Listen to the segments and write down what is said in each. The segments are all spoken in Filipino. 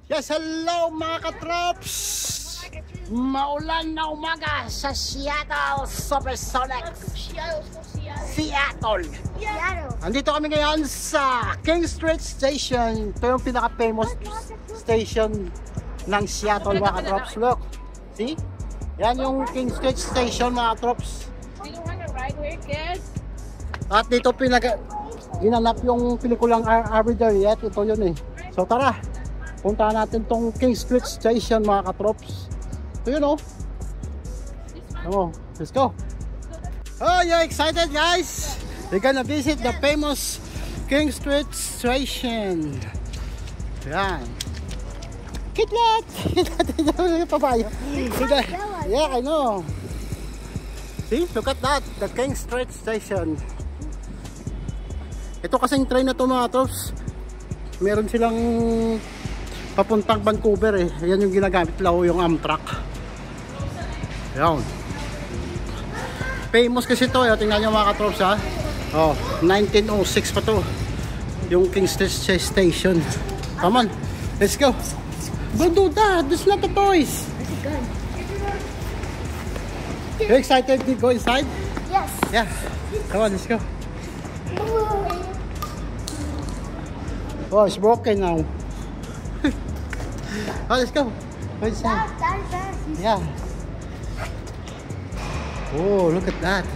Yes, hello mga katrops! Maulan na umaga sa Seattle Supersonics. Seattle. Andito kami ngayon sa King Street Station. Ito yung pinaka-famous station ng Seattle mga katrops. Look, see? Yan yung King Street Station mga katrops. At dito ginanap yung pelikulang Arbitrary. Ito yun eh. So tara! Puntahan natin tong King Street Station mga katrops. So you know. Come on, let's go. Oh, you excited guys? We're gonna visit the famous King Street Station. Yan. Kidlat! Kidlat! Papayo. Yeah, I know. See, look at that. The King Street Station. Ito kasing train na to mga katrops. Meron silang papuntang Vancouver eh. Ayan yung ginagamit lang yung Amtrak. Ayan. Famous kasi to eh. Tingnan nyo mga katrops ha. Oh, 1906 pa to. Yung King Street Station. Come on. Let's go. Don't do that. That's not the toys. You excited to go inside? Yes. Yeah. Come on, let's go. Oh, it's broken now. Oh, let's go. Go inside. Yeah. Oh, look at that.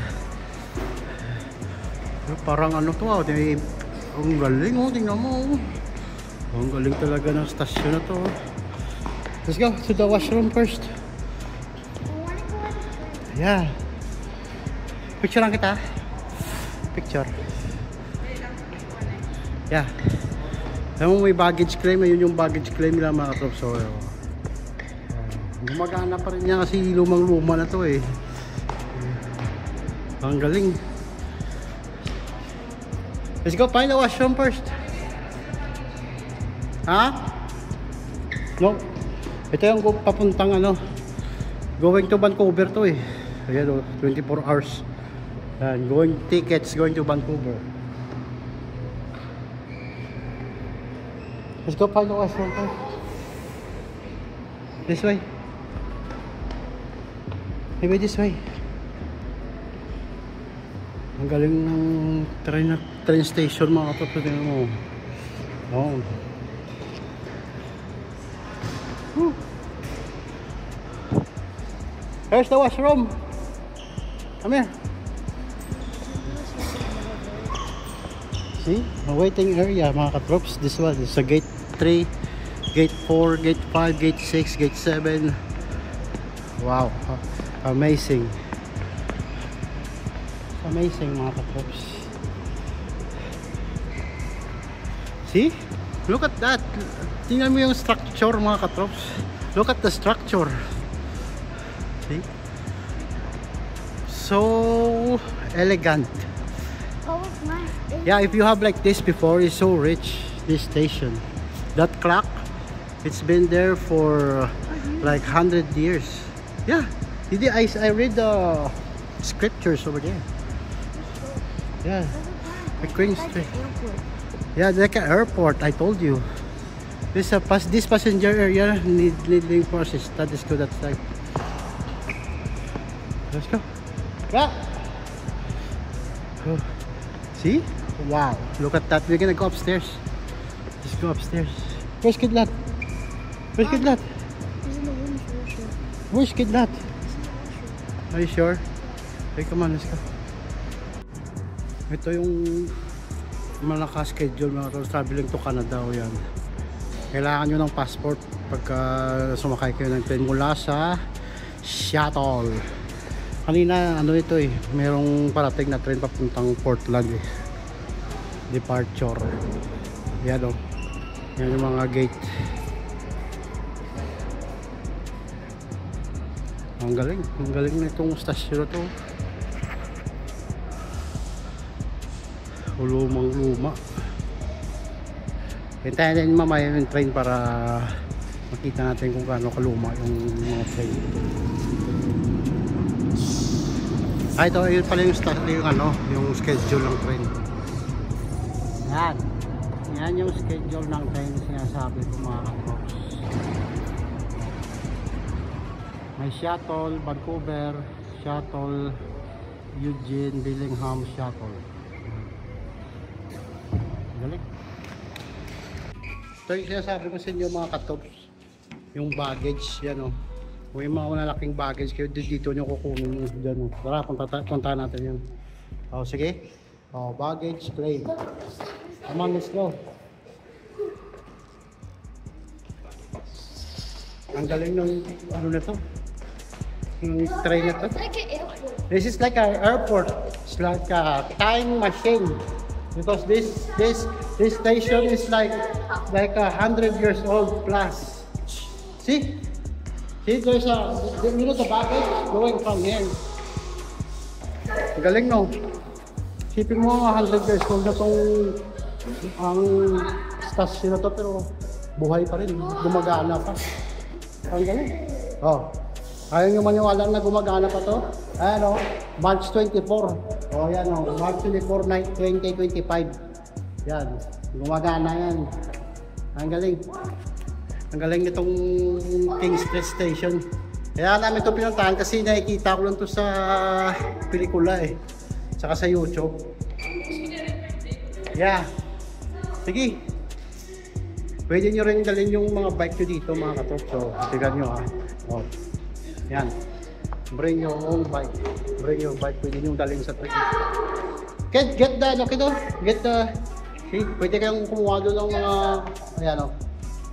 Parang ano to ah. Ang galing oh. Tingnan mo. Ang galing talaga ng stasyon na to. Let's go to the washroom first. Yeah. Picture lang kita. Picture. Yeah. Alam mo may baggage claim, ayun yung baggage claim nila mga katrops. So, gumagana pa rin niya kasi lumang-luma na to eh. Ang galing. Let's go find the washroom first. Ha? No. Ito yung papuntang ano. Going to Vancouver to eh. Ayan o, 24 hours. Ayan, going tickets going to Vancouver. Let's go find the washroom first. This way. Maybe this way. Ang galing ng train station mga katrops. Tingnan mo. Oh. There's the washroom. Come here. See? A waiting area mga katrops. This one is a gate 3, gate 4, gate 5, gate 6, gate 7. Wow. Amazing. Amazing mga katrops. See? Look at that. Tingnan mo yung structure mga katrops. Look at the structure. See? So elegant. Yeah, if you have like this before, it's so rich, this station. That clock, it's been there for like 100 years. Yeah, I read the scriptures over there. Yeah, the Queen Street. Yeah, like an airport, I told you. This passenger area needing for assistance. Let's go that side. Let's go. Yeah. Oh. See? Wow, look at that. We're gonna go upstairs. Let's go upstairs. Where's Kidlat? Where's Kidlat? He's in the room for sure. Where's Kidlat? Are you sure? Okay, come on, let's go. Ito yung malaka-schedule mga katrops. Traveling to Canada o yan. Kailangan nyo ng passport pagka sumakay kayo ng train mula sa Seattle. Kanina ano ito eh, merong parating na train papuntang Portland eh. Departure. Yan o. Yan yung mga gate. Ang galing na itong stasyon na to. Lumang-luma. Hintayin natin mamaya yung train para makita natin kung gaano kaluma yung mga train. Ito yun pala yung schedule ng train. Yan yung schedule ng train na sinasabi ko mga katrops. May Seattle, Vancouver, Seattle, Eugene, Bellingham, Seattle. Galing. Ito yung sinasabi ko sa inyo mga katops. Yung baggage, yan o. Kung yung mga malalaking baggage kayo, dito nyo kukunin dyan o. Tara, punta natin yan. O, sige. O, baggage claim. Come on, let's go. Ang galing ng ano na to. Yung train na to. Like an airport. This is like an airport. It's like a time machine. Because this station is like 100 years old plus. See? See, there's a, you know the baggage going from here. Ang galing no? Sipin mo 100 years old na tong ang station na to pero buhay pa rin, gumagana pa. Ang galing. Oh. Ayaw nyo maniwala na gumagana pa to? Ayan o, March 24. O yan o, March 24, 2025. Yan, gumagana yan. Ang galing. Ang galing nitong King's Street Station. Kaya namin ito pinuntahan kasi nakikita ko lang to sa pelikula eh. Saka sa YouTube. Yeah. Sige. Pwede nyo rin dalhin yung mga bike nyo dito mga katrop. So, tignan nyo ha. O. Yan. Bring your own bike. Bring your bike. Pwede nyo dalhin sa trip. Get the, ano kito? Get the, see, pwede kayong kumuha doon ng mga, ayan o.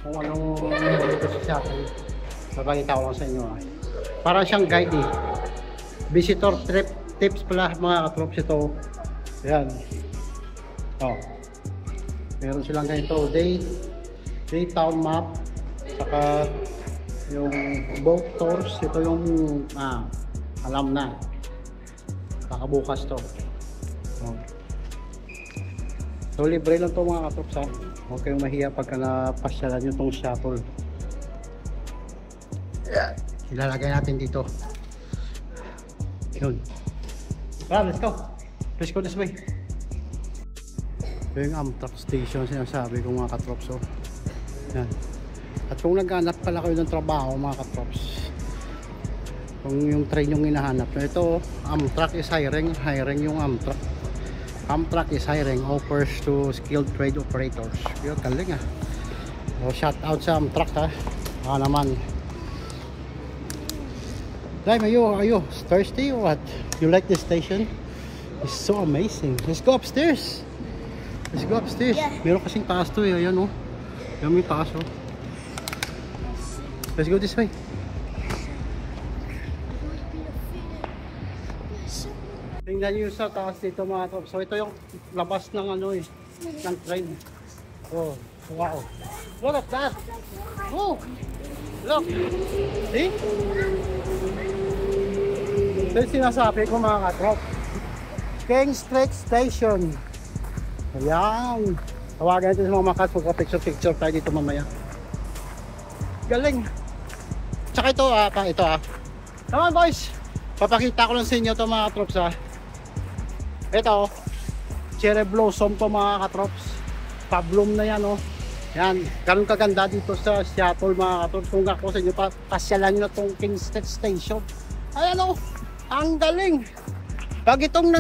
Kung anong dito sa atin. Mapakita ko lang sa inyo ha. Para siyang guide eh. Visitor trip tips pala mga katrops ito. Ayan. O. Meron silang ganito. Day town map. Saka yung boat tours, ito yung alam na kakabukas to. So libre lang to mga katrops ha. Huwag kayong mahiya pagka napasyalan nyo tong shuttle. Ilalagay natin dito. Yun. Let's go. Let's go this way. Ito yung Amtrak station sinasabi ko mga katrops. Yan. At kung naghanap pala kayo ng trabaho mga katrops, kung yung train yung hinahanap nyo, ito Amtrak is hiring yung Amtrak. Amtrak is hiring, offers to skilled trade operators. Yun, galing ah. So, shout out sa Amtrak ha. Naman. Dime, are you thirsty or what? You like this station? It's so amazing. Let's go upstairs. Let's go upstairs. Yeah. Meron kasing taas to eh. Ayan oh. Yan may taas oh. Let's go this way. Tingnan nyo sa taas dito mga top. So ito yung labas ng ano eh, ng train. Oh, wow. Look at that. Oh, look. See? Ito yung sinasabi ko mga katrop. King's Street Station. Ayan. Tawagan natin sa mga makas. Magka-picture tayo dito mamaya. Galing. Tsaka ito Come on boys. Papakita ko lang sa inyo ito mga katrops ha. Ito, cherry blossom to mga katrops. Pa-bloom na yan oh. Yan, ganun kaganda dito sa Seattle mga katrops. Kung ako sa inyo, pasyalan nyo na itong King's Street Station. Ayan oh, ang galing. Pag itong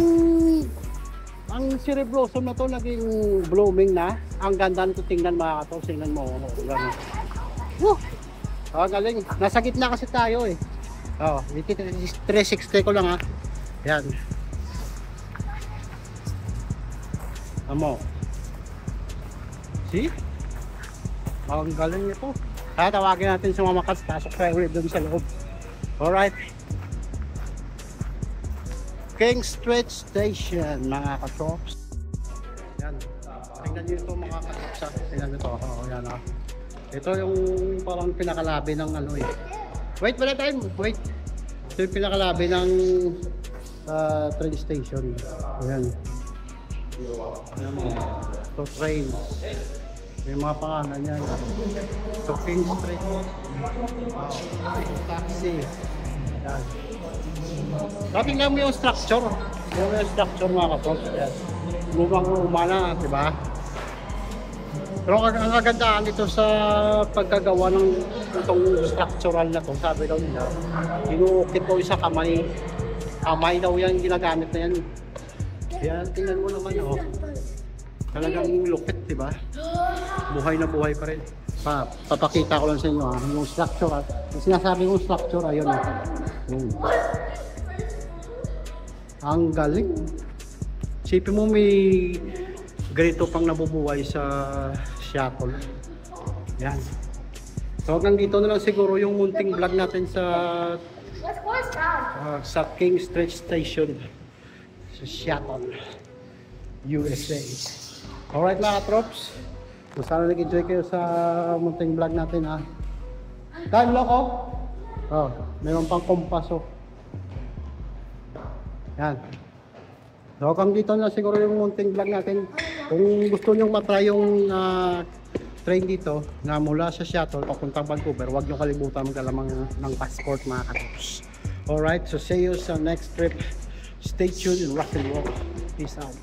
ang cherry blossom na to naging blooming na. Ang ganda nito tingnan mga katrops. Tingnan mo. Ganun. Ang galing. Nasa gitna kasi tayo eh. Oh, 360 ko lang ha. Yan. Amo. See? Ang galing nito. Kaya tawagin natin sa mga makas. Pasok tayo ulit dun sa loob. Alright. King's Street Station, mga katrops. Yan. Tingnan nyo ito mga katrops. Tingnan nyo ito. Oh, yan ha. Ito yung parang pinakalabi ng ano eh. Wait, wala tayo. Wait. Ito yung pinakalabi ng train station. Ayan. Ayan mo. Ito train. May mga pangalan yan. Ito King's Street. Taxi. Ayan. Tingnan mo yung structure. Yung structure mga kapos. Lumang-luma na, diba? Pero ang kagandahan dito sa pagkagawa ng itong structural na to, sabi daw nila, inukit ko sa kamay. Kamay daw yan, ginagamit na yan. Yan, tingnan mo naman, oh. Talagang lukit, di ba? Buhay na buhay pa rin. Papakita ko lang sa inyo, yung structural. Yung sinasabi kong structure, ayun. Ang galing. Sipin mo may ganito pang nabubuhay sa shuttle. Yan. So hanggang dito na lang siguro yung munting vlog natin sa King Street Station sa Seattle, USA. Alright mga trops, so sana nag-enjoy kayo sa munting vlog natin ha. Dahil loko, oh, mayroon pang kompas oh. Yan. So hanggang dito na siguro yung munting vlog natin. Kung gusto nyo matry yung train dito na mula sa Seattle papuntang Vancouver, huwag nyo kalimutan magdala ng passport mga katrops. Alright, so see you sa next trip. Stay tuned and rock and roll. Peace out.